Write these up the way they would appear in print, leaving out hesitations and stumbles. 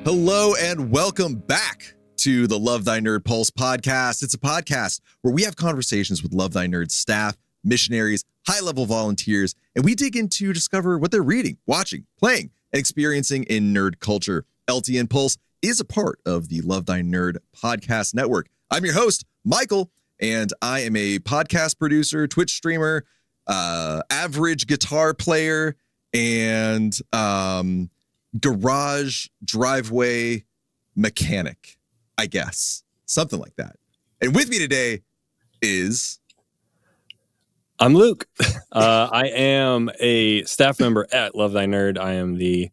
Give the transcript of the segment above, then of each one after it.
Hello and welcome back to the Love Thy Nerd Pulse podcast. It's a podcast where we have conversations with Love Thy Nerd staff, missionaries, high-level volunteers, and we dig into discover what they're reading, watching, playing, and experiencing in nerd culture. LTN Pulse is a part of the Love Thy Nerd podcast network. I'm your host, Michael, and I am a podcast producer, Twitch streamer, average guitar player, and garage driveway mechanic, I guess. Something like that. And with me today is... I'm Luke. I am a staff member at Love Thy Nerd. I am the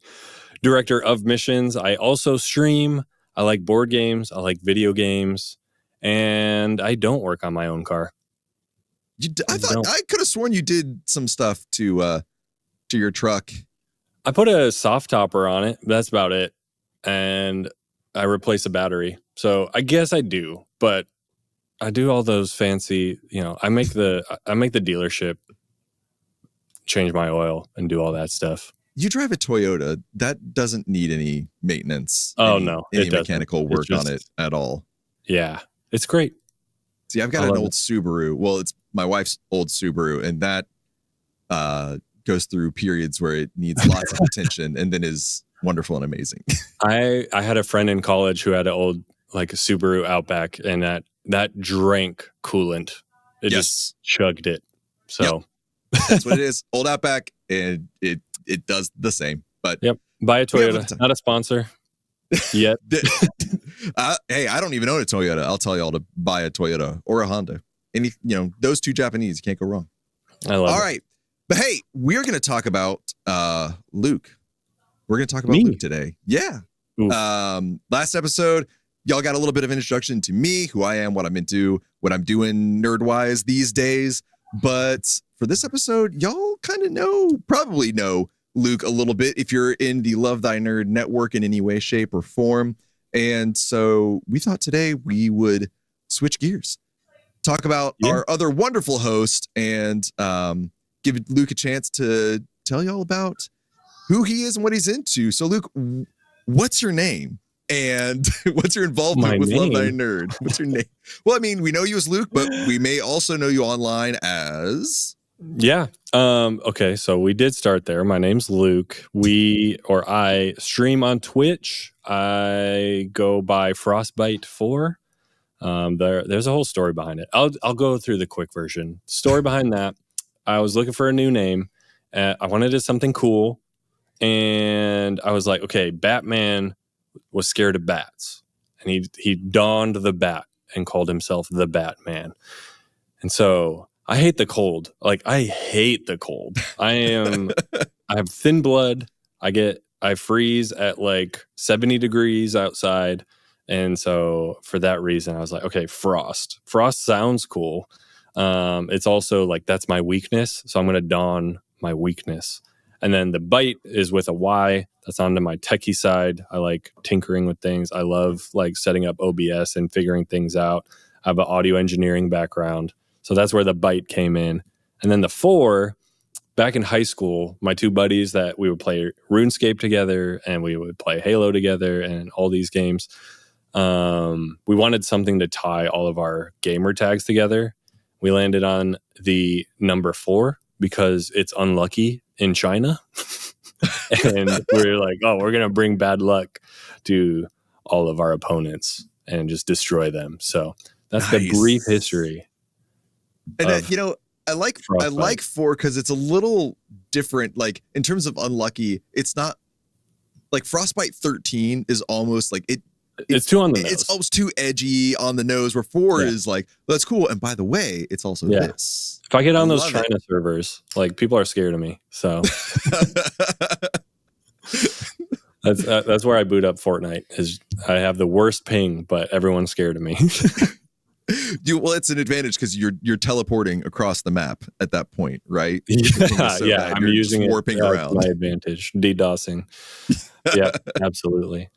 director of missions. I also stream. I like board games. I like video games. And I don't work on my own car. I could have sworn you did some stuff to your truck. I put a soft topper on it. That's about it. And I replace a battery. So I guess I do, but I do all those fancy, I make the dealership change my oil and do all that stuff. You drive a Toyota. That doesn't need any maintenance. No, any mechanical work on it at all. Yeah, it's great. See, I've got an old Subaru. Well, it's my wife's old Subaru, and that goes through periods where it needs lots of attention and then is wonderful and amazing. I had a friend in college who had an old a Subaru Outback, and that drank coolant. It just chugged it. So that's what it is. Old Outback, and it does the same. But buy a Toyota. Not a sponsor yet. Hey, I don't even own a Toyota. I'll tell y'all to buy a Toyota or a Honda. Any, those two Japanese, you can't go wrong. I love it. All right. But hey, we're going to talk about Luke. We're going to talk about me Luke today. Yeah. Last episode, y'all got a little bit of introduction to me, who I am, what I'm into, what I'm doing nerd-wise these days. But for this episode, y'all kind of probably know Luke a little bit if you're in the Love Thy Nerd network in any way, shape, or form. And so we thought today we would switch gears, talk about our other wonderful host, and give Luke a chance to tell y'all about who he is and what he's into. So, Luke, what's your name? And what's your involvement with Love Thy Nerd? What's your name? Well, I mean, we know you as Luke, but we may also know you online as... Yeah. Okay, so we did start there. My name's Luke. I stream on Twitch. I go by Frostbite4. There's a whole story behind it. I'll go through the quick version. Story behind that. I was looking for a new name. I wanted something cool. And I was like, okay, Batman was scared of bats. And he donned the bat and called himself the Batman. And so I hate the cold. I hate the cold. I have thin blood. I freeze at 70 degrees outside. And so for that reason, I was like, okay, Frost. Frost sounds cool. It's also that's my weakness. So I'm going to don my weakness. And then the bite is with a Y. That's onto my techie side. I like tinkering with things. I love setting up OBS and figuring things out. I have an audio engineering background. So that's where the bite came in. And then the 4, back in high school, my two buddies that we would play RuneScape together and we would play Halo together and all these games. We wanted something to tie all of our gamer tags together. We landed on the number 4 because it's unlucky in China. And we're like, we're going to bring bad luck to all of our opponents and just destroy them. So that's the brief history. And I like 4 because it's a little different. In terms of unlucky, it's not Frostbite 13 is almost it's too on the nose. It's almost too edgy on the nose, where 4 is that's cool. And by the way, it's also this. If I get on those China servers, people are scared of me. So that's where I boot up Fortnite. Is I have the worst ping, but everyone's scared of me. Well, it's an advantage because you're teleporting across the map at that point, right? I'm using warping around. My advantage, DDoSing. Yeah, absolutely.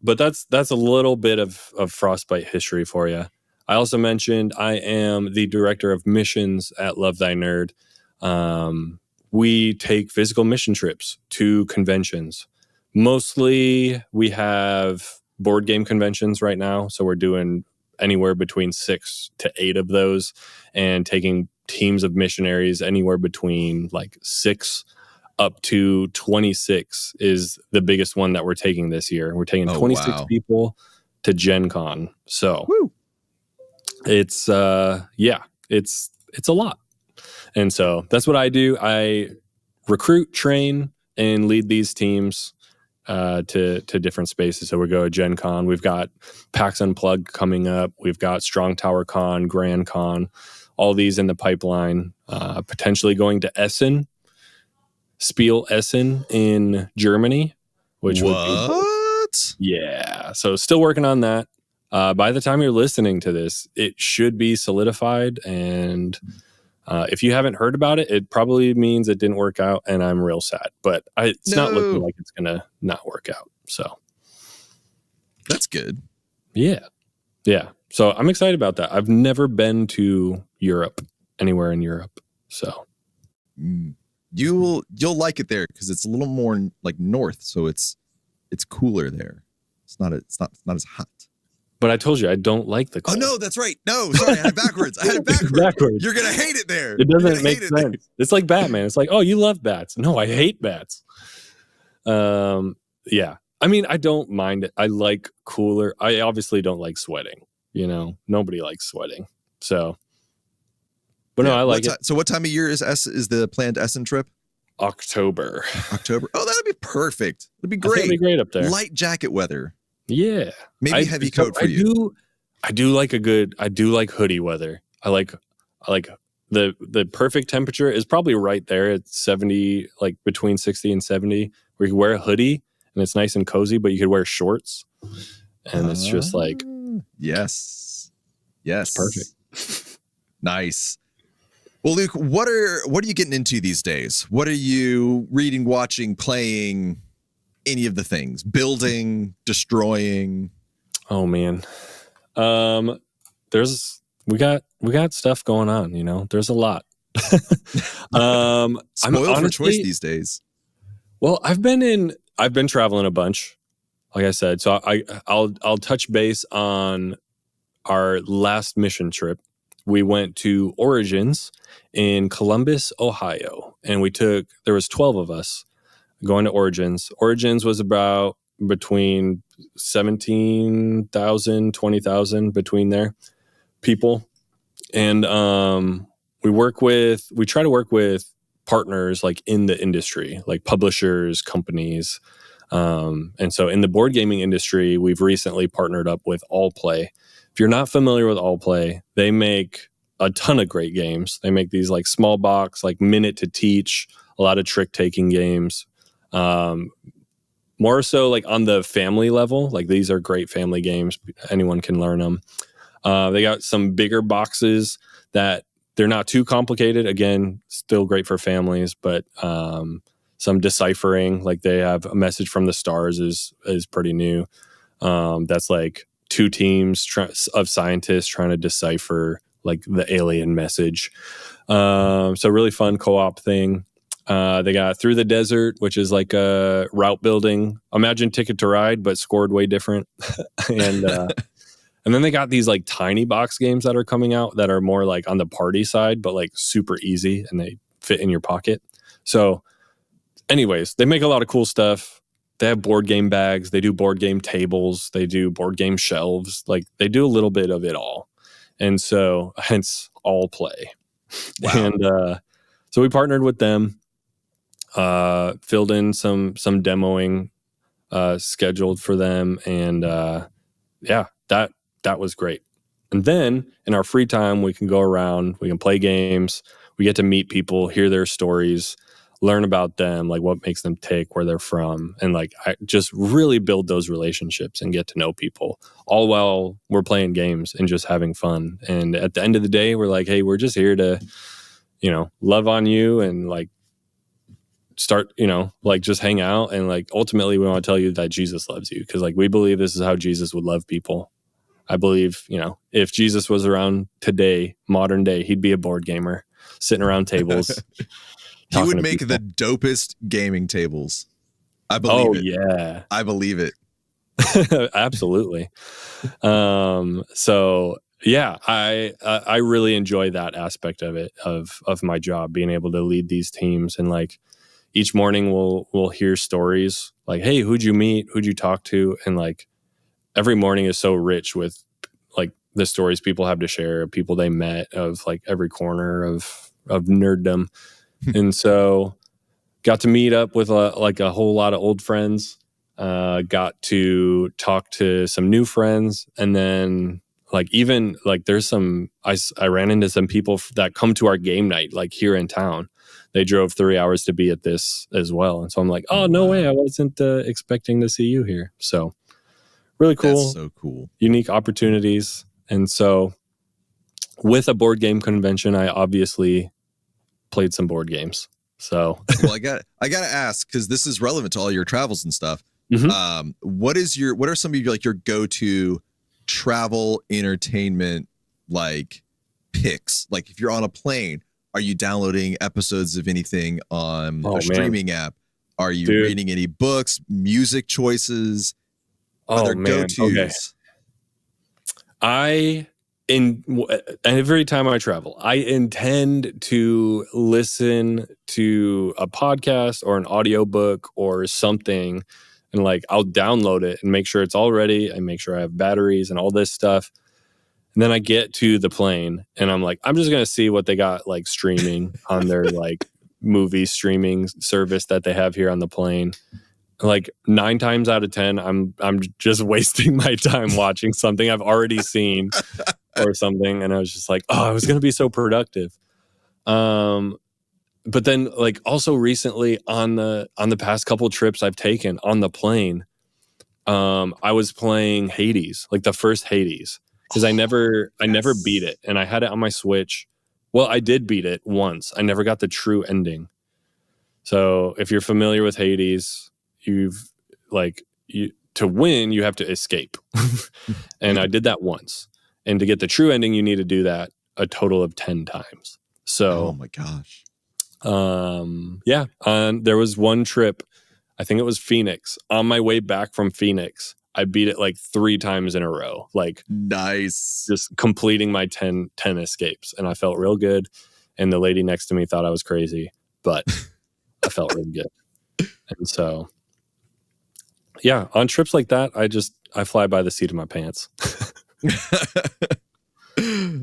But that's a little bit of Frostbite history for you. I also mentioned I am the director of missions at Love Thy Nerd. We take physical mission trips to conventions. Mostly we have board game conventions right now. So we're doing anywhere between 6 to 8 of those and taking teams of missionaries anywhere between like 6 up to 26 is the biggest one that we're taking this year. We're taking 26 people to Gen Con. So it's it's a lot. And so that's what I do. I recruit, train, and lead these teams to different spaces. So we go to Gen Con. We've got PAX Unplugged coming up. We've got Strong Tower Con, Grand Con, all these in the pipeline. Potentially going to Essen, Spiel Essen in Germany, which would be so still working on that. By the time you're listening to this, it should be solidified. And if you haven't heard about it, it probably means it didn't work out, and I'm real sad. But it's not looking like it's gonna not work out. So that's good. Yeah. So I'm excited about that. I've never been to Europe, anywhere in Europe. So you'll like it there because it's a little more like north, so it's cooler there. It's not as hot. But I told you I don't like the cold. Oh no, that's right. No, sorry, I had it backwards. You're gonna hate it there. It doesn't make sense. It's like Batman. It's like, oh, you love bats. No, I hate bats. Yeah. I mean, I don't mind it. I like cooler. I obviously don't like sweating. You know, nobody likes sweating. So, but no, I like it. So, what time of year is the planned Essen trip? October. Oh, that'd be perfect. It'd be great. It'd be great up there. Light jacket weather. Yeah. Maybe heavy coat for you. I do like hoodie weather. I like the perfect temperature is probably right there at 70, like between 60 and 70, where you can wear a hoodie and it's nice and cozy, but you could wear shorts. And it's just like, yes. It's perfect. Nice. Well, Luke, what are you getting into these days? What are you reading, watching, playing? Any of the things, building, destroying? Oh man, we got stuff going on. You know, there's a lot. I'm spoiled for choice these days. Well, I've been traveling a bunch, like I said. So I'll touch base on our last mission trip. We went to Origins in Columbus, Ohio, and there was 12 of us going to Origins. Origins was about between 17,000, 20,000 between there people. And we try to work with partners like in the industry, like publishers, companies. And so in the board gaming industry, we've recently partnered up with Allplay. If you're not familiar with Allplay, they make a ton of great games. They make these like small box, like minute to teach, a lot of trick taking games. More so like on the family level, like these are great family games. Anyone can learn them. They got some bigger boxes that they're not too complicated. Again, still great for families, but some deciphering, like they have a message from the stars is pretty new. That's like 2 teams of scientists trying to decipher like the alien message. So really fun co-op thing. They got Through the Desert, which is like a route building. Imagine Ticket to Ride, but scored way different. And then they got these like tiny box games that are coming out that are more like on the party side, but like super easy and they fit in your pocket. So anyways, they make a lot of cool stuff. They have board game bags. They do board game tables. They do board game shelves. Like they do a little bit of it all. And so hence Allplay. Wow. And so we partnered with them. Filled in some demoing scheduled for them, and that was great. And then in our free time, we can go around, we can play games, we get to meet people, hear their stories, learn about them, like what makes them tick, where they're from, and like I just really build those relationships and get to know people, all while we're playing games and just having fun. And at the end of the day, we're like, hey, we're just here to, love on you and like start, like just hang out. And like ultimately we want to tell you that Jesus loves you, because like we believe this is how Jesus would love people. I believe, if Jesus was around today, modern day, he'd be a board gamer sitting around tables. He would make the dopest gaming tables. I believe it. Yeah. I believe it. Absolutely. So yeah, I really enjoy that aspect of it, of my job, being able to lead these teams. And like each morning we'll hear stories like, hey, who'd you meet? Who'd you talk to? And like every morning is so rich with like the stories people have to share, people they met, of like every corner of nerddom. And so got to meet up with a whole lot of old friends, got to talk to some new friends. And then like even like there's some, I ran into some people that come to our game night like here in town. They drove 3 hours to be at this as well. And so I'm like, oh, no way, I wasn't expecting to see you here. So really cool. That's so cool. Unique opportunities. And so with a board game convention, I obviously played some board games. So well, I got to ask, because this is relevant to all your travels and stuff. Mm-hmm. What are some of your like your go-to travel entertainment like picks? Like if you're on a plane, are you downloading episodes of anything on a streaming app? Are you reading any books, music choices? Other go-tos? Okay. Every time I travel, I intend to listen to a podcast or an audiobook or something, and like I'll download it and make sure it's all ready and make sure I have batteries and all this stuff. And then I get to the plane and I'm like, I'm just going to see what they got like streaming on their like movie streaming service that they have here on the plane. Like 9 times out of 10, I'm just wasting my time watching something I've already seen or something. And I was just like, oh, I was going to be so productive. But then like also recently on the past couple trips I've taken on the plane, I was playing Hades, like the first Hades, because I never beat it, and I had it on my Switch. Well, I did beat it once. I never got the true ending. So if you're familiar with Hades, to win, you have to escape. And I did that once. And to get the true ending, you need to do that a total of 10 times. So, oh my gosh. Yeah. There was one trip, I think it was Phoenix. On my way back from Phoenix, I beat it like 3 times in a row. Like, nice. Just completing my 10 escapes. And I felt real good. And the lady next to me thought I was crazy, but I felt really good. And so, yeah, on trips like that, I fly by the seat of my pants.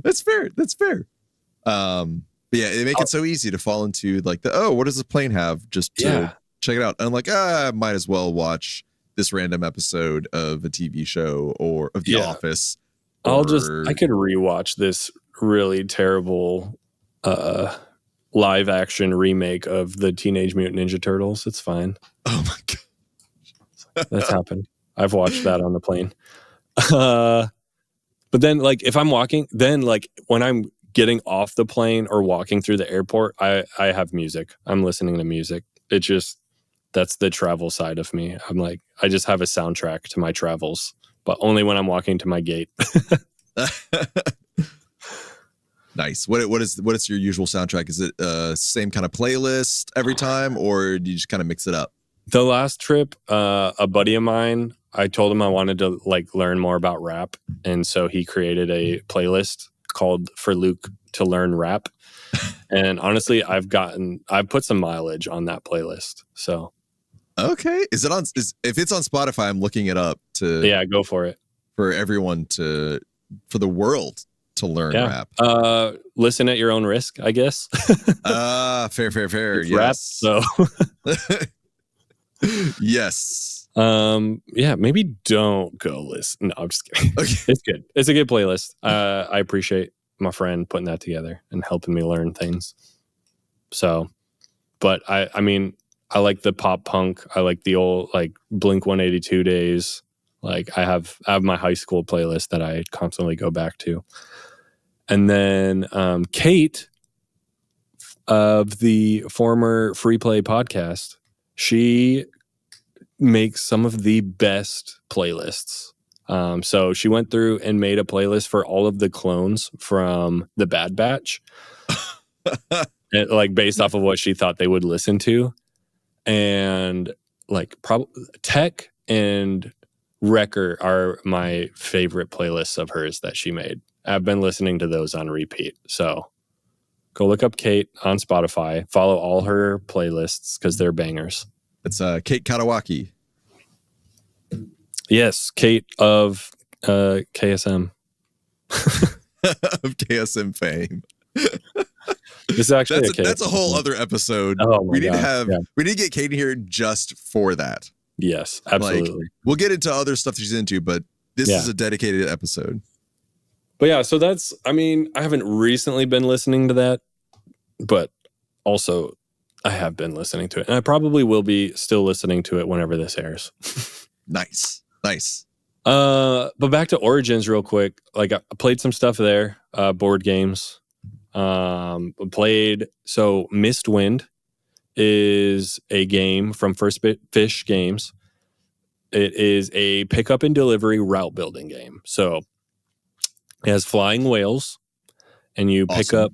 That's fair. But yeah, they make it so easy to fall into like what does the plane have? Just to check it out. And I'm like, I might as well watch this random episode of a TV show or of The Office. I could rewatch this really terrible live action remake of the Teenage Mutant Ninja Turtles. It's fine. Oh my God. That's happened. I've watched that on the plane. But then like if I'm walking, then like when I'm getting off the plane or walking through the airport, I have music. I'm listening to music. That's the travel side of me. I'm like, I just have a soundtrack to my travels, but only when I'm walking to my gate. Nice. What is your usual soundtrack? Is it same kind of playlist every time, or do you just kind of mix it up? The last trip, a buddy of mine, I told him I wanted to like learn more about rap, and so he created a playlist called "For Luke to Learn Rap." And honestly, I've put some mileage on that playlist. So, okay, is it on? If it's on Spotify, I'm looking it up to. Yeah, go for it. For everyone for the world to learn rap. Listen at your own risk, I guess. Fair. It's yes. Rap, so. Yes. Maybe don't go listen. No, I'm just kidding. Okay. It's good. It's a good playlist. I appreciate my friend putting that together and helping me learn things. So, but I mean, I like the pop punk. I like the old like Blink 182 days. Like I have my high school playlist that I constantly go back to. And then Kate of the former Free Play podcast, she makes some of the best playlists. So she went through and made a playlist for all of the clones from the Bad Batch, like based off of what she thought they would listen to. And like Tech and Wrecker are my favorite playlists of hers that she made. I've been listening to those on repeat. So go look up Kate on Spotify. Follow all her playlists because they're bangers. It's Kate Katawaki. Yes, Kate of KSM. Of KSM fame. This is actually that's a whole other episode. Oh we need we need to get Kate in here just for that. Yes, absolutely. Like, we'll get into other stuff that she's into, but this is a dedicated episode. But yeah, so that's, I mean, I haven't recently been listening to that, but also I have been listening to it. And I probably will be still listening to it whenever this airs. Nice. But back to Origins real quick. Like I played some stuff there, board games. Played, so Mistwind is a game from First Fish Games. It is a pickup and delivery route building game. So it has flying whales, and you pick up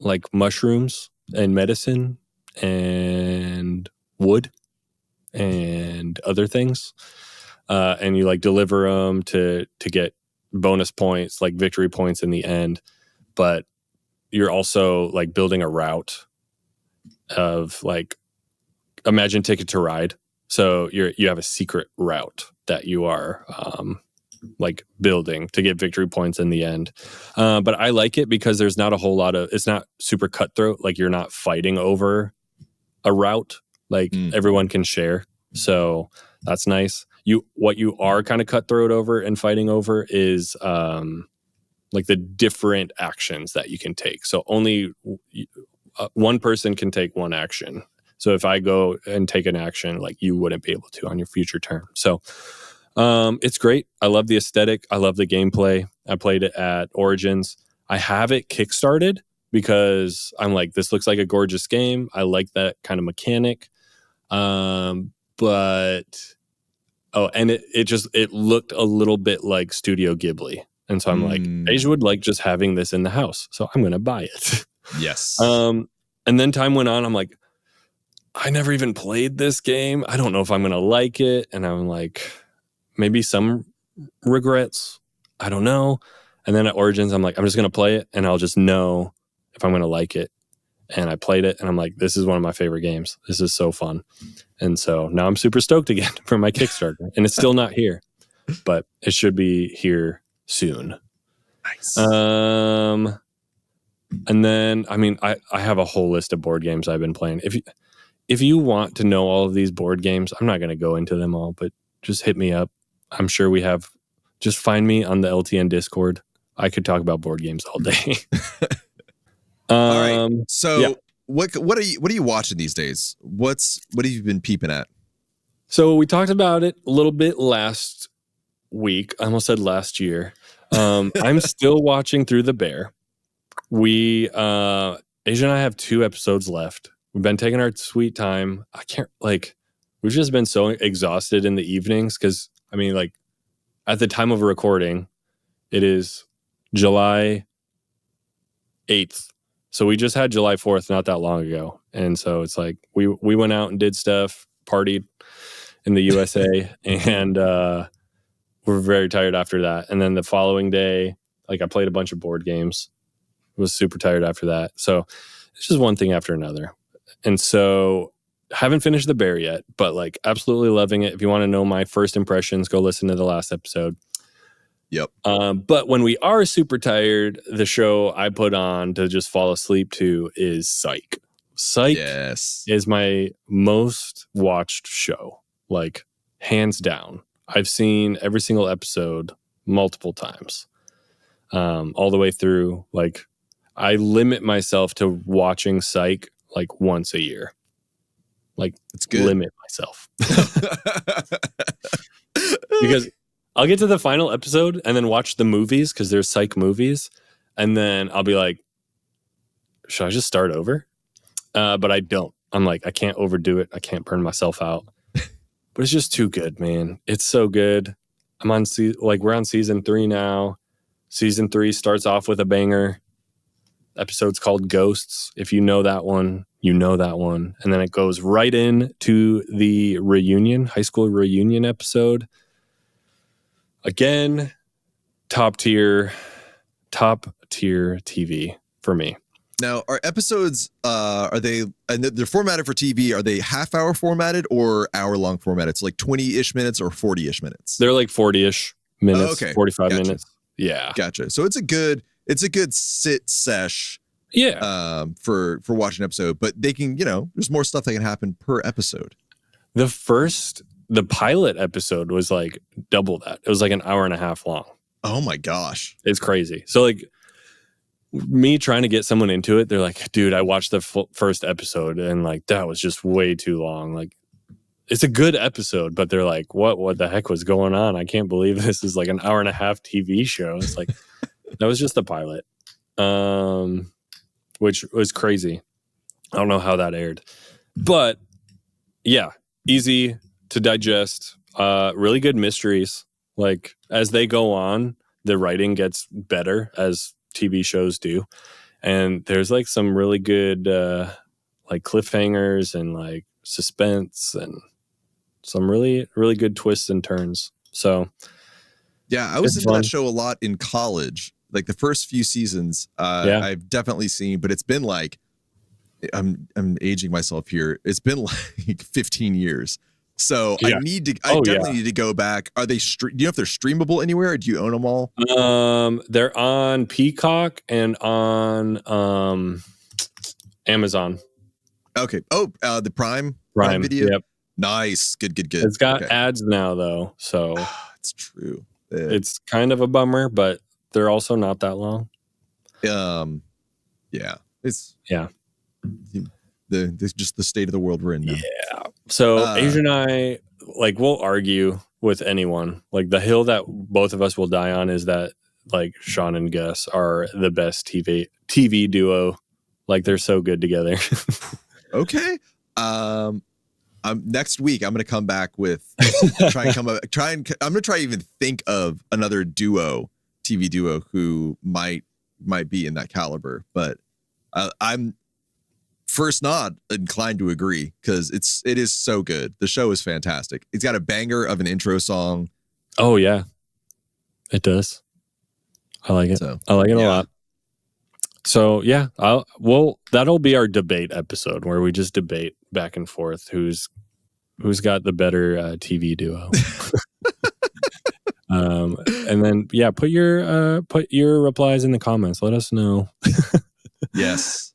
like mushrooms and medicine and wood and other things. And you like deliver them to get bonus points, like victory points in the end. But you're also like building a route of like, imagine Ticket to Ride. So you have a secret route that you are like building to get victory points in the end. But I like it because there's not a whole lot of, it's not super cutthroat. Like you're not fighting over a route. Like everyone can share. So that's nice. What you are kind of cutthroat over and fighting over is like the different actions that you can take. So only one person can take one action. So if I go and take an action, like you wouldn't be able to on your future turn. So it's great. I love the aesthetic. I love the gameplay. I played it at Origins. I have it kickstarted because I'm like, this looks like a gorgeous game. I like that kind of mechanic. And it looked a little bit like Studio Ghibli. And so I'm like, Asia would like just having this in the house. So I'm going to buy it. Yes. And then time went on. I'm like, I never even played this game. I don't know if I'm going to like it. And I'm like, maybe some regrets. I don't know. And then at Origins, I'm like, I'm just going to play it and I'll just know if I'm going to like it. And I played it and I'm like, this is one of my favorite games. This is so fun. And so now I'm super stoked again for my Kickstarter. And it's still not here, but it should be here soon. Nice. And then, I mean, I have a whole list of board games I've been playing. If you want to know all of these board games, I'm not going to go into them all, but just hit me up. I'm sure we have, just find me on the LTN Discord. I could talk about board games all day. All right. So what are you watching these days? What have you been peeping at? So we talked about it a little bit last week. I almost said last year. I'm still watching Through the Bear. Asia and I have 2 episodes left. We've been taking our sweet time. We've just been so exhausted in the evenings because, I mean, like, at the time of recording, it is July 8th. So we just had July 4th not that long ago. And so it's like we went out and did stuff, partied in the USA, and we're very tired after that. And then the following day, like, I played a bunch of board games. Was super tired after that. So it's just one thing after another. And so haven't finished The Bear yet, but like absolutely loving it. If you want to know my first impressions, go listen to the last episode. Yep. But when we are super tired, the show I put on to just fall asleep to is Psych. Psych is my most watched show, like hands down. I've seen every single episode multiple times, all the way through. Like, I limit myself to watching Psych like once a year. Like, it's good. Limit myself. Because I'll get to the final episode and then watch the movies because there's Psych movies. And then I'll be like, should I just start over? But I don't. I'm like, I can't overdo it. I can't burn myself out. But it's just too good, man. It's so good. I'm on we're on season 3 now. Season 3 starts off with a banger. Episode's called Ghosts. If you know that one, you know that one. And then it goes right in to the high school reunion episode. Again, top tier TV for me. Now, are episodes, are they, and they're formatted for TV, are they half-hour formatted or hour-long formatted? So like 20-ish minutes or 40-ish minutes? They're like 40-ish minutes, 45 gotcha. minutes. Yeah. Gotcha. So it's a good sit sesh for watching an episode, but they can, there's more stuff that can happen per episode. The pilot episode was like double that. It was like an hour and a half long. Oh my gosh. It's crazy. So like, me trying to get someone into it, they're like, dude, I watched the first episode and like that was just way too long. Like, it's a good episode, but they're like, what the heck was going on? I can't believe this is like an hour and a half TV show. It's like, that was just the pilot, which was crazy. I don't know how that aired, but yeah, easy to digest. Really good mysteries. Like as they go on, the writing gets better as TV shows do, and there's like some really good like cliffhangers and like suspense and some really good twists and turns. So yeah, I was into that show a lot in college. Like the first few seasons, I've definitely seen, but it's been like I'm aging myself here. It's been like 15 years. So I definitely need to go back. Are they do you know if they're streamable anywhere, or do you own them all? They're on Peacock and on Amazon. Okay. Oh, the Prime Video. Yep. Nice. Good. It's got ads now though, so it's true. It's kind of a bummer, but they're also not that long. Yeah. It's just the state of the world we're in now. Yeah. So Asia and I, like, we'll argue with anyone. Like the hill that both of us will die on is that like Sean and Gus are the best TV duo. Like they're so good together. Okay. Next week I'm going to come back with I'm going to try even think of another TV duo who might be in that caliber, but I'm first not inclined to agree because it is so good. The show is fantastic. It's got a banger of an intro song. Oh yeah, it does. I like it. I like it a lot. So yeah, that'll be our debate episode where we just debate back and forth who's got the better TV duo. And then put your replies in the comments. Let us know. Yes.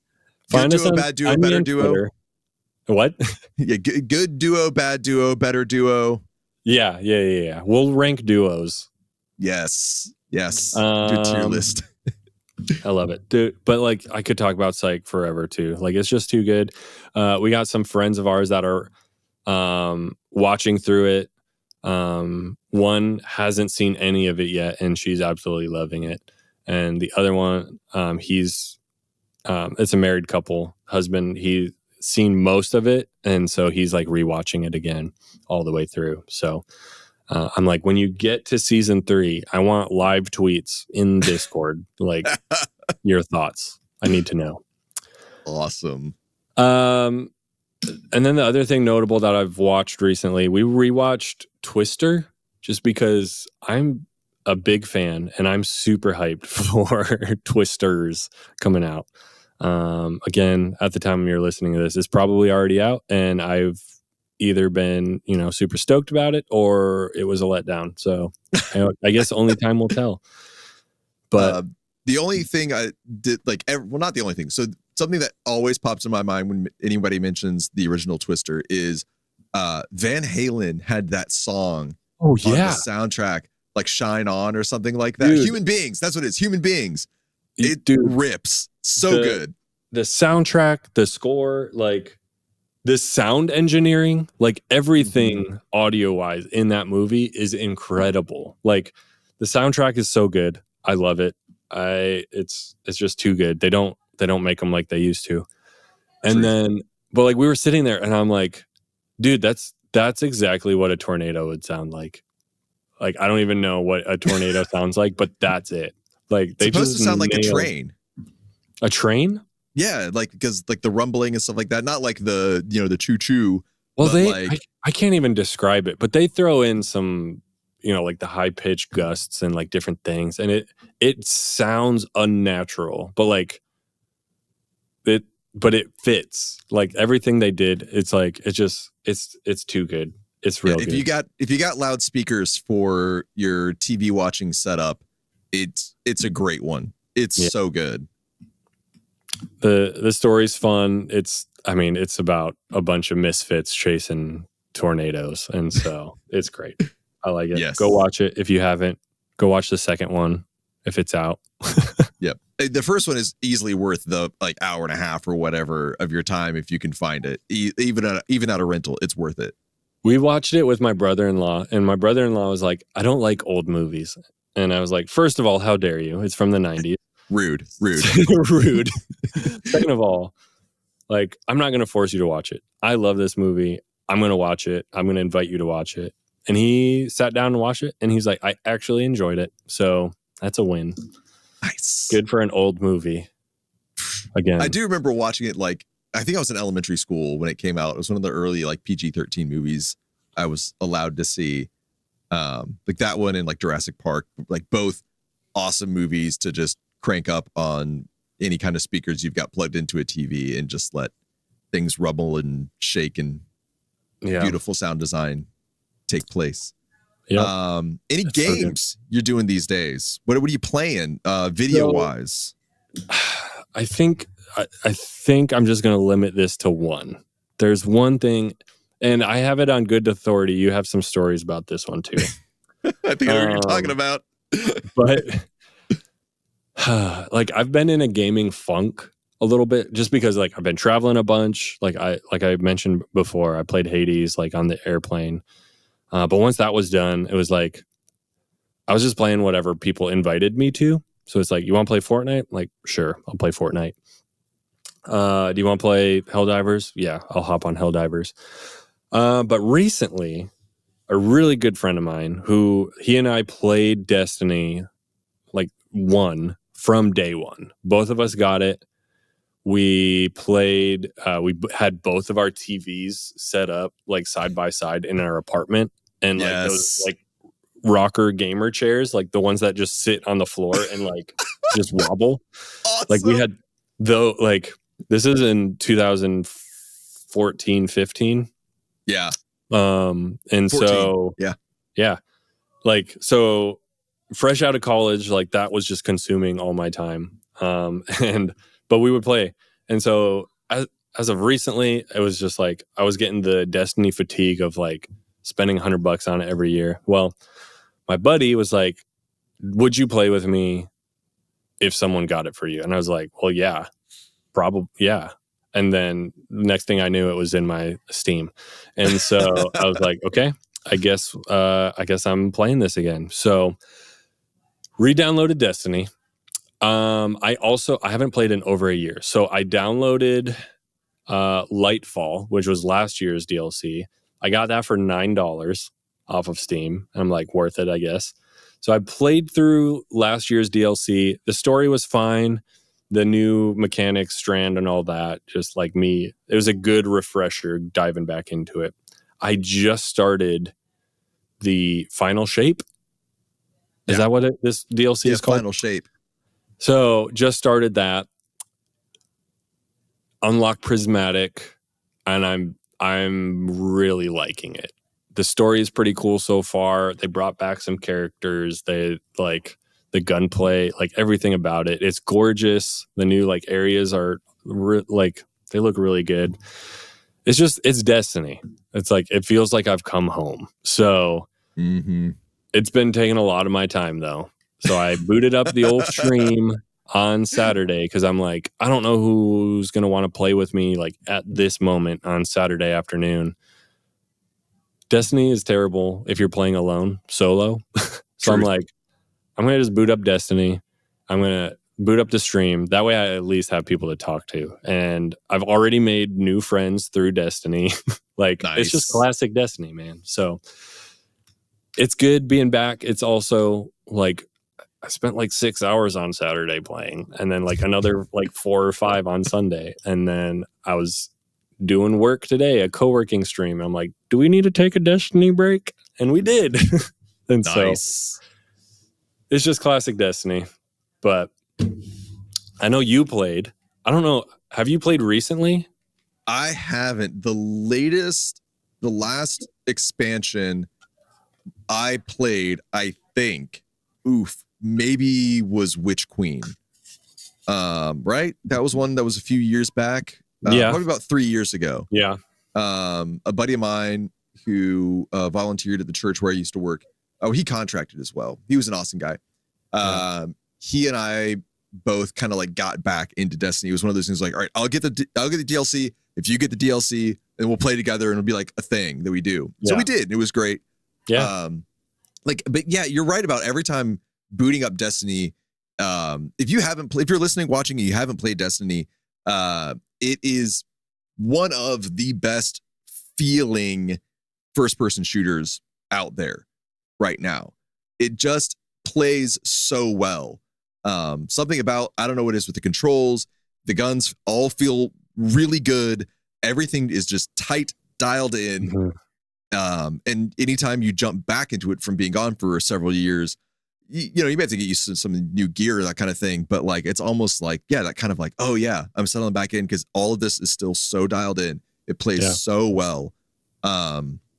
Find us on bad duo, better duo. Twitter. What? Yeah, good duo, bad duo, better duo. Yeah. We'll rank duos. Yes. Good tier list. I love it, dude. But like, I could talk about Psych forever too. Like, it's just too good. We got some friends of ours that are watching through it. One hasn't seen any of it yet, and she's absolutely loving it. And the other one, it's a married couple, husband. He's seen most of it, and so he's like rewatching it again all the way through. So I'm like, when you get to season 3, I want live tweets in Discord, like your thoughts. I need to know. Awesome. And then the other thing notable that I've watched recently, we rewatched Twister just because I'm a big fan and I'm super hyped for Twisters coming out. Again, at the time you're listening to this, it's probably already out, and I've either been, super stoked about it or it was a letdown. So I guess only time will tell. But the only thing I did, not the only thing. So something that always pops in my mind when anybody mentions the original Twister is Van Halen had that song on the soundtrack, like Shine On or something like that. Dude. Human Beings. That's what it is. Human Beings. It rips. So good. The soundtrack, the score, like the sound engineering, like everything audio-wise in that movie is incredible. Like the soundtrack is so good. I love it. It's just too good. They don't make them like they used to. And then, but like we were sitting there and I'm like, dude, that's exactly what a tornado would sound like. Like, I don't even know what a tornado sounds like, but that's it. Like, it's supposed to sound like a train. A train? Yeah, like because like the rumbling and stuff like that. Not like the the choo choo. Well, But like I can't even describe it, but they throw in some, like the high pitched gusts and like different things, and it sounds unnatural, but like it, but it fits. Like everything they did, it's like it's too good. It's real if good. you got loudspeakers for your TV watching setup, it's a great one. It's so good. The story's fun. It's about a bunch of misfits chasing tornadoes, and so it's great. I like it. Yes. Go watch it if you haven't. Go watch the second one if it's out. Yep. The first one is easily worth the like hour and a half or whatever of your time if you can find it. Even at a rental, it's worth it. We watched it with my brother-in-law, and my brother-in-law was like, "I don't like old movies," and I was like, first of all, how dare you? It's from the 90s. Rude. Rude. Second of all, like, I'm not going to force you to watch it. I love this movie. I'm going to watch it. I'm going to invite you to watch it. And he sat down and watched it, and he's like, I actually enjoyed it. So that's a win. Nice. Good for an old movie. Again. I do remember watching it, like, I think I was in elementary school when it came out. It was one of the early, like, PG-13 movies I was allowed to see. Like that one and like Jurassic Park, like both awesome movies to just crank up on any kind of speakers you've got plugged into a TV and just let things rumble and shake and beautiful sound design take place. Yep. Any That's games you're doing these days? What are you playing video wise? I think I'm just going to limit this to one. There's one thing, and I have it on good authority. You have some stories about this one too. I think I know what you're talking about. But like I've been in a gaming funk a little bit just because like I've been traveling a bunch. Like I mentioned before, I played Hades like on the airplane. But once that was done, it was like I was just playing whatever people invited me to. So it's like, you want to play Fortnite? Like, sure, I'll play Fortnite. Do you want to play Helldivers? Yeah, I'll hop on Helldivers. But recently, a really good friend of mine he and I played Destiny like from day one. Both of us got it. We played, we had both of our TVs set up like side by side in our apartment. And like those like rocker gamer chairs, like the ones that just sit on the floor and like just wobble. Awesome. Like we had this is in 2014, 15. Yeah. And 14. So yeah. Like, so fresh out of college, like that was just consuming all my time. But we would play. And so as of recently, it was just like, I was getting the Destiny fatigue of like spending $100 on it every year. Well, my buddy was like, would you play with me if someone got it for you? And I was like, well, yeah, probably. Yeah. And then next thing I knew, it was in my Steam. And so I was like, okay, I guess I'm playing this again. So re-downloaded Destiny. I haven't played in over a year. So I downloaded Lightfall, which was last year's DLC. I got that for $9 off of Steam. I'm like, worth it, I guess. So I played through last year's DLC. The story was fine. The new mechanics, Strand, and all that, just like me, it was a good refresher diving back into it. I just started the Final Shape. Is that what this DLC is called? Final Shape. So just started that. Unlocked Prismatic, and I'm really liking it. The story is pretty cool so far. They brought back some characters. They like the gunplay, like everything about it. It's gorgeous. The new like areas are like they look really good. It's Destiny. It's like it feels like I've come home. So It's been taking a lot of my time though. So I booted up the old stream on Saturday because I'm like, I don't know who's going to want to play with me like at this moment on Saturday afternoon. Destiny is terrible if you're playing alone, solo. So I'm like, I'm going to just boot up Destiny. I'm going to boot up the stream. That way I at least have people to talk to. And I've already made new friends through Destiny. Like, It's just classic Destiny, man. So it's good being back. It's also like, I spent like 6 hours on Saturday playing, and then like another like 4 or 5 on Sunday. And then I was doing work today, a co-working stream. I'm like, do we need to take a Destiny break? And we did. And Nice. So it's just classic Destiny. But I know you played. I don't know. Have you played recently? I haven't. The last expansion I played, I think, maybe was Witch Queen. Right? That was one that was a few years back. Probably about 3 years ago. Yeah. A buddy of mine who volunteered at the church where I used to work. Oh, he contracted as well. He was an awesome guy. He and I both kind of like got back into Destiny. It was one of those things like, all right, I'll get the DLC. If you get the DLC, and we'll play together, and it'll be like a thing that we do. So we did. And it was great. Yeah. But yeah, you're right about every time booting up Destiny. If you're listening, watching, and you haven't played Destiny, it is one of the best feeling first-person shooters out there right now. It just plays so well. Something about, I don't know what it is with the controls. The guns all feel really good. Everything is just tight, dialed in. Mm-hmm. And anytime you jump back into it from being gone for several years, you may have to get used to some new gear, that kind of thing. But like, it's almost like, that kind of like, oh yeah, I'm settling back in because all of this is still so dialed in. It plays so well. That's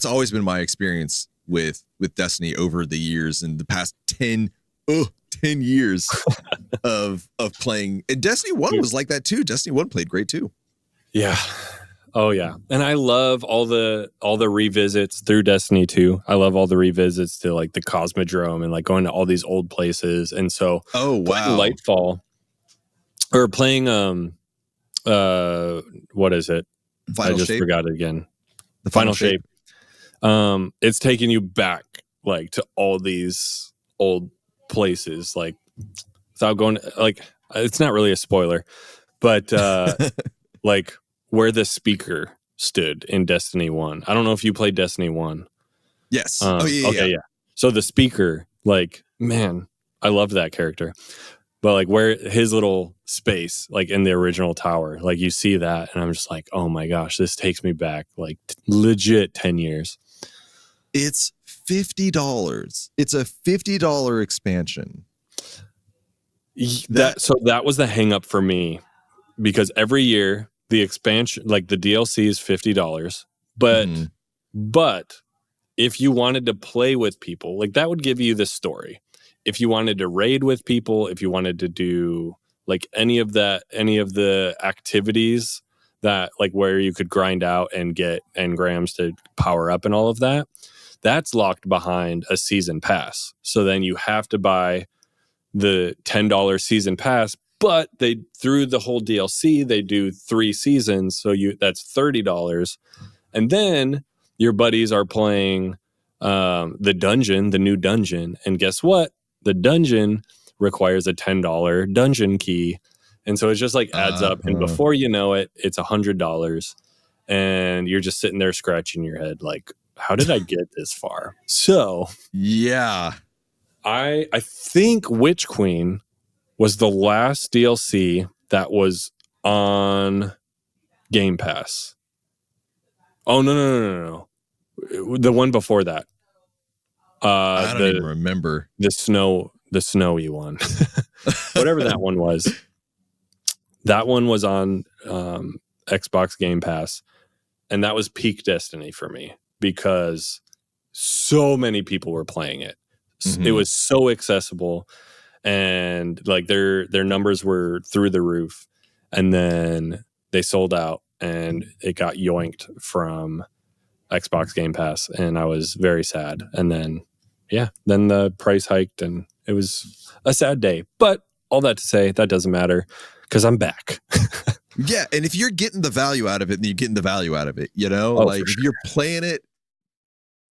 always been my experience with Destiny over the years, and the past 10 years of playing. And Destiny 1 was like that too. Destiny 1 played great too. Yeah. Oh yeah. And I love all the revisits through Destiny 2. I love all the revisits to like the Cosmodrome and like going to all these old places. And so playing Lightfall, or playing what is it? Final I just Shape? forgot it again. The Final Shape. It's taking you back like to all these old places, like without going, like, it's not really a spoiler, but like where the speaker stood in Destiny 1. I don't know if you played Destiny 1. Yes. Yeah. So the speaker, like, man, I loved that character. But like where his little space, like in the original tower, like you see that, and I'm just like, oh my gosh, this takes me back like legit 10 years. It's $50. It's a $50 expansion. So that was the hang up for me, because every year the expansion, like the DLC, is $50, but if you wanted to play with people, like that would give you the story. If you wanted to raid with people, if you wanted to do like any of the activities that like where you could grind out and get engrams to power up and all of that, that's locked behind a season pass. So then you have to buy the $10 season pass, but they, through the whole DLC, they do 3 seasons. So that's $30. And then your buddies are playing the new dungeon. And guess what? The dungeon requires a $10 dungeon key. And so it just like adds up. And before you know it, it's $100. And you're just sitting there scratching your head like, how did I get this far? So yeah, I think Witch Queen was the last DLC that was on Game Pass. Oh, no. The one before that. I don't even remember. The snowy one. Whatever that one was. That one was on Xbox Game Pass. And that was peak Destiny for me, because so many people were playing it. Mm-hmm. It was so accessible, and like their numbers were through the roof. And then they sold out, and it got yoinked from Xbox Game Pass, and I was very sad. And then the price hiked, and it was a sad day. But all that to say, that doesn't matter, because I'm back. Yeah, and if you're getting the value out of it, then you're getting the value out of it, you know? Like, if you're playing it,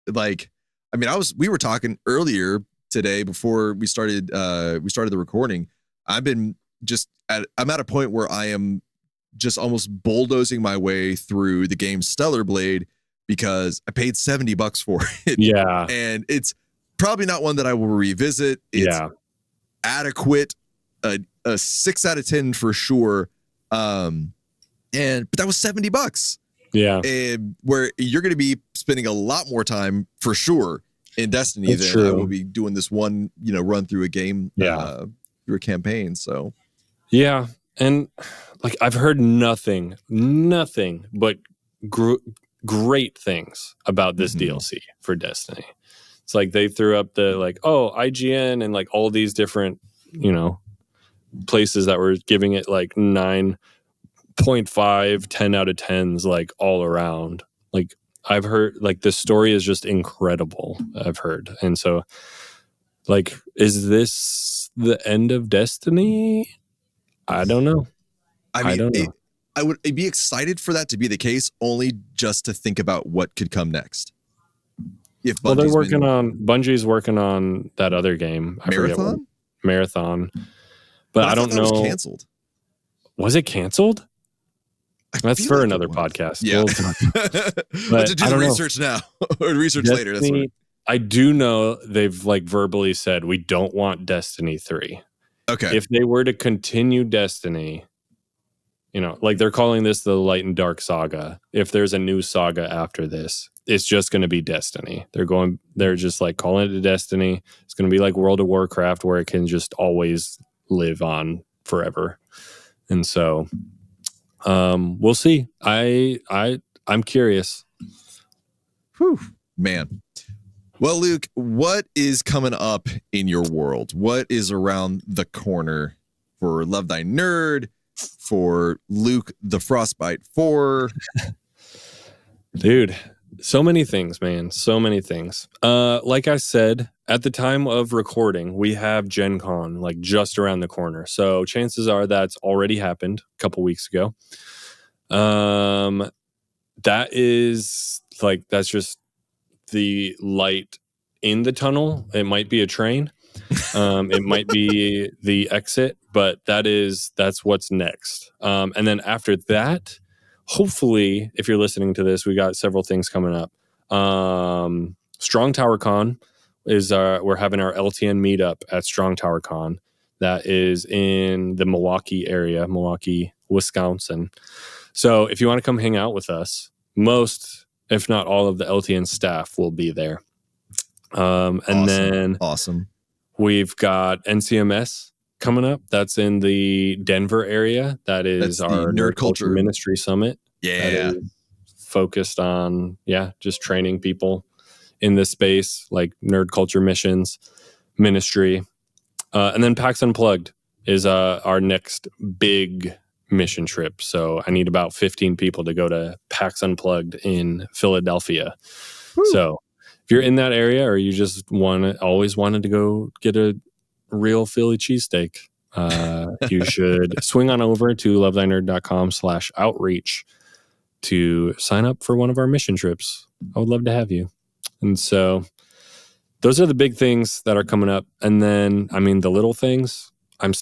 like, I mean, we were talking earlier today before we started the recording. I'm at a point where I am just almost bulldozing my way through the game Stellar Blade, because I paid $70 for it. Yeah. And it's probably not one that I will revisit. It's adequate, a 6 out of 10 for sure. But that was $70. Yeah. And where you're going to be spending a lot more time for sure in Destiny than I will be doing this one, run through a game, through a campaign. So, yeah. And like, I've heard nothing but great things about this DLC for Destiny. It's like they threw up the IGN and like all these different, places that were giving it like 9.5, 10 out of 10s, like all around. Like I've heard, like the story is just incredible, I've heard. And so like, is this the end of Destiny? I don't know. I would be excited for that to be the case, only just to think about what could come next. If Bungie's working on that other game. Marathon. But I don't know. It was canceled. Was it canceled? That's for another podcast. Yeah. Let's do the research now or research later. That's what I do know they've like verbally said we don't want Destiny 3. Okay. If they were to continue Destiny, like they're calling this the Light and Dark saga. If there's a new saga after this, it's just going to be Destiny. They're just like calling it a Destiny. It's going to be like World of Warcraft where it can just always live on forever. And so we'll see. I'm curious. Whew, man. Well, Luke, what is coming up in your world? What is around the corner for Love Thy Nerd, for Luke the Frostbite 4? Dude, so many things, man. So many things. Like I said, at the time of recording, we have Gen Con like just around the corner. So chances are that's already happened a couple weeks ago. That is like, that's just the light in the tunnel. It might be a train. It might be the exit, but that's what's next. And then after that, hopefully, if you're listening to this, we got several things coming up. Strong Tower Con is we're having our LTN meetup at Strong Tower Con. That is in the Milwaukee area, Milwaukee, Wisconsin. So if you want to come hang out with us, most, if not all of the LTN staff will be there. Then we've got NCMS coming up. That's in the Denver area. That's our Nerd Culture Ministry Summit. Yeah. That is focused on, just training people in this space, like nerd culture missions, ministry. And then PAX Unplugged is our next big mission trip. So I need about 15 people to go to PAX Unplugged in Philadelphia. Woo. So if you're in that area or you just always wanted to go get a real Philly cheesesteak, you should swing on over to lovethynerd.com/outreach to sign up for one of our mission trips. I would love to have you. And so those are the big things that are coming up. And then, the little things, I'm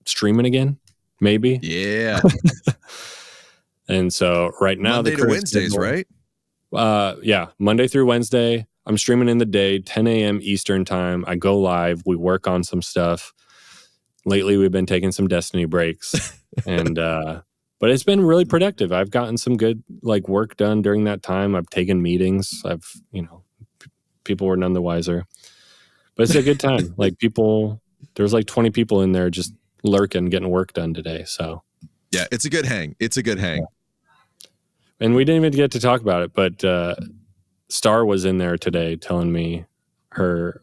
streaming again, maybe. Yeah. And so right now, Monday to Wednesdays, right? Monday through Wednesday. I'm streaming in the day, 10 a.m. Eastern time. I go live. We work on some stuff. Lately, we've been taking some Destiny breaks, but it's been really productive. I've gotten some good work done during that time. I've taken meetings. People were none the wiser, but it's a good time. There's 20 people in there just lurking, getting work done today. So yeah, it's a good hang. And we didn't even get to talk about it, but Star was in there today telling me her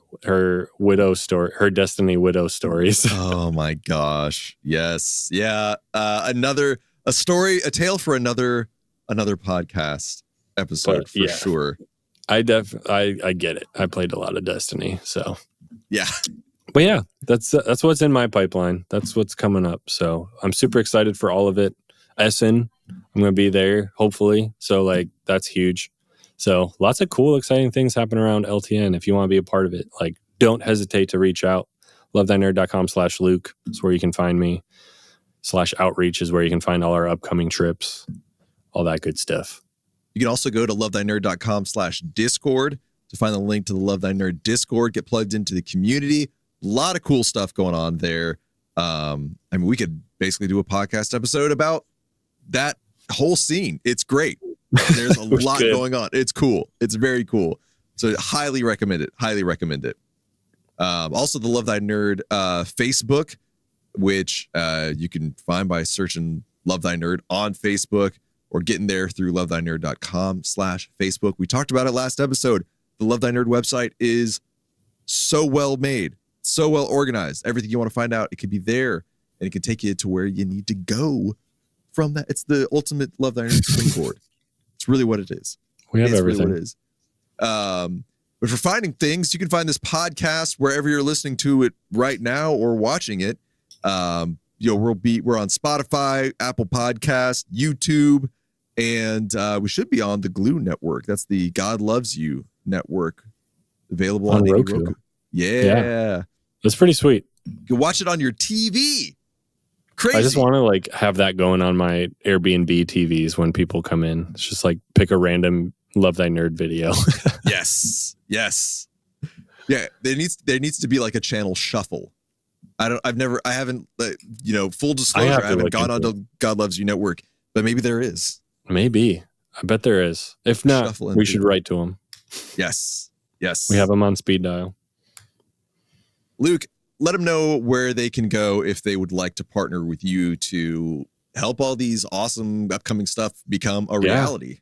widow story, her Destiny widow stories. Oh my gosh. Yes. Yeah. A tale for another podcast episode for sure. I get it. I played a lot of Destiny, so yeah. But yeah, that's what's in my pipeline. That's what's coming up. So I'm super excited for all of it. Essen, I'm going to be there, hopefully. So that's huge. So lots of cool, exciting things happen around LTN. If you want to be a part of it, don't hesitate to reach out. lovethynerd.com/Luke is where you can find me. /outreach is where you can find all our upcoming trips, all that good stuff. You can also go to lovethynerd.com/Discord to find the link to the Love Thy Nerd Discord. Get plugged into the community. A lot of cool stuff going on there. I mean, we could basically do a podcast episode about that whole scene. It's great. There's a lot going on. It's cool. It's very cool. So highly recommend it. Highly recommend it. Also, the Love Thy Nerd Facebook, which you can find by searching Love Thy Nerd on Facebook or getting there through lovethynerd.com/Facebook. We talked about it last episode. The Love Thy Nerd website is so well made, so well organized. Everything you want to find out, it could be there, and it can take you to where you need to go from that. It's the ultimate Love Thy Nerd springboard. It's really what it is. We have everything. Really what it is. But for finding things, you can find this podcast wherever you're listening to it right now or watching it. We're on Spotify, Apple Podcasts, YouTube, and we should be on the Glue Network. That's the God Loves You network, available on Roku. Yeah, that's pretty sweet. You can watch it on your TV. Crazy. I just want to have that going on my Airbnb TVs when people come in. It's just pick a random Love Thy Nerd video. Yes. Yeah, there needs to be a channel shuffle. Full disclosure, I haven't gone on to God Loves You network, but maybe there is. Maybe. I bet there is. If not, we should write to them. Yes. We have them on speed dial. Luke, let them know where they can go if they would like to partner with you to help all these awesome upcoming stuff become a reality.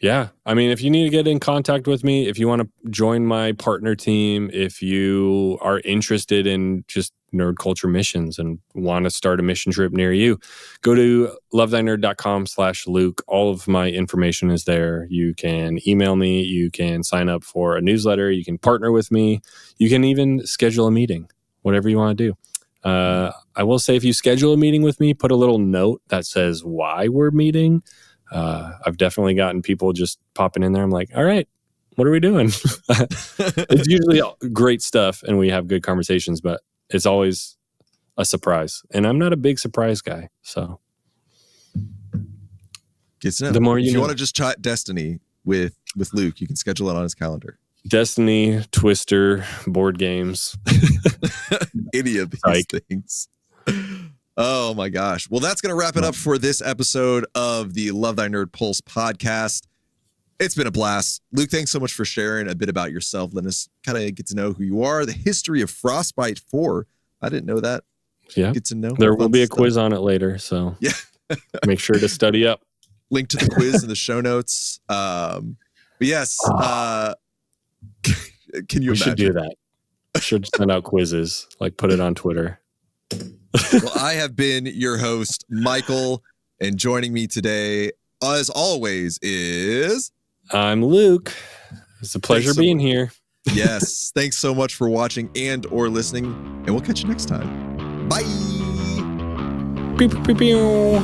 Yeah. I mean, if you need to get in contact with me, if you want to join my partner team, if you are interested in just nerd culture missions and want to start a mission trip near you, go to lovethynerd.com/Luke. All of my information is there. You can email me. You can sign up for a newsletter. You can partner with me. You can even schedule a meeting, whatever you want to do. I will say, if you schedule a meeting with me, put a little note that says why we're meeting. I've definitely gotten people just popping in there. I'm like, all right, what are we doing? It's usually great stuff and we have good conversations, but it's always a surprise. And I'm not a big surprise guy. So the more you want to just chat Destiny with Luke, you can schedule it on his calendar. Destiny, Twister, board games. Any of these things. Oh my gosh. Well, that's going to wrap it up for this episode of the Love Thy Nerd Pulse podcast. It's been a blast. Luke, thanks so much for sharing a bit about yourself. Let us kind of get to know who you are, the history of Frostbite 4. I didn't know that. Yeah. Get to know. There will be a quiz on it later. So yeah, make sure to study up. Link to the quiz in the show notes. But yes. Can you imagine? Should do that. Should send out quizzes, put it on Twitter. Well, I have been your host, Michael, and joining me today, as always, is... I'm Luke. It's a pleasure being here. Yes. Thanks so much for watching and or listening, and we'll catch you next time. Bye! Pew, pew, pew, pew.